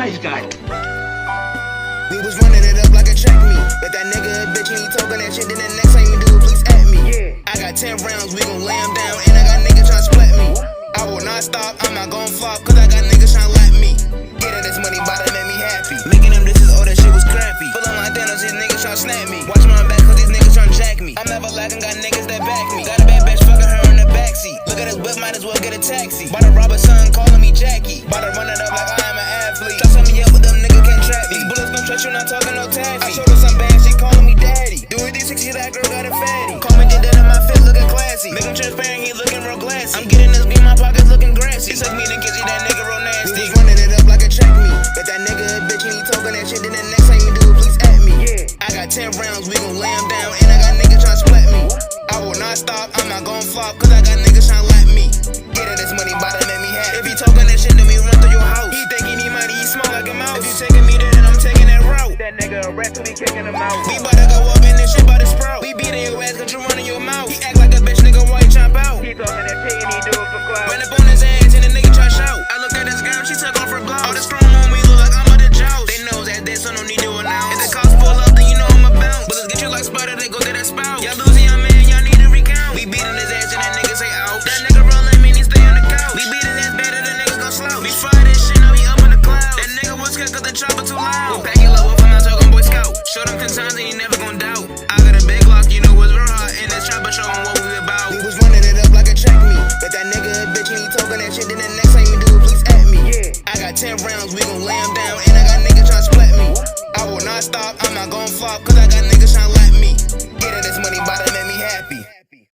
nice guy. We was running it up like a track meet. But that nigga a bitch and he talking that shit, then the next time you do it, please at me. I got 10 rounds, we gon' lay him down, and I got niggas tryna split me. I will not stop, I'm not gon' flop, cause I got niggas tryna let me. Getting this money bout to make me happy. Making them dishes, all that shit was crappy. Full of my Thanos, these niggas tryna snap me. Watch my back, cause these niggas tryna jack me. I'm never lacking, got niggas that back me. Got a bad bitch, fucking her in the backseat. Look at this whip, might as well get a taxi. Bout to rob a son, calling me Jackie. Bout to run it up like I am an athlete. Try some me up, but them niggas can't trap me. These bullets gon' trust you, not talking no taffy. I showed her some bad, she calling me daddy. Do it 360, that girl got a fatty. Call me did that in my fit, looking classy. Make him transparent, he looking real glassy. I'm getting this green, my pockets looking grassy. He took me to kitchen, that nigga real nasty. We was running it up like a track meet. But that nigga a bitch and he talking that shit, then the next time you do it, please at me. I got 10 rounds, we gon' lay him down, and I got niggas tryna split me. I will not stop, I'm not gon' flop, cause I got niggas tryna let me. Getting this money bout to make me happy. If he talking that shit, then we run through your house. He think he need money, he smell like a mouse. If you taking me there, then I'm taking that route. That nigga a rat, we kicking him out. We bout to go up in this shit by the sprout. We beating your ass cause you running your mouth. He act like a bitch, nigga, why you chop out? He talking that shit and he do it for clout. Ran up on his ass and the nigga try shout. I look at this girl, she took off her blouse. All this strong on me look like I'm at the joust. They know that this, so no need to announce. If the cops pull up, then you know I'm a bounce. Bullets get you like Spider, they go get that spout. Y'all losing your man, y'all need to recount. We beating his ass and that nigga say out. That nigga rolling me, he stay on the couch. We beat his ass better, the nigga gon' slouch. We fire this shit, now he up in the clouds. That nigga was scared cause the chopper too loud. We pack it low up, I'm not talking Boy Scout. Show them 10 times and he never gon' doubt. I got a big lock, you know what's real hot. In this chopper showing what we about. We was running it up like a track meet. But that nigga a bitch and he talking that shit, then the next time you do it, please at me. I got 10 rounds, we gon' lay him down, and I got niggas tryna split me. I will not stop, I'm not gon' flop, cause I got niggas tryna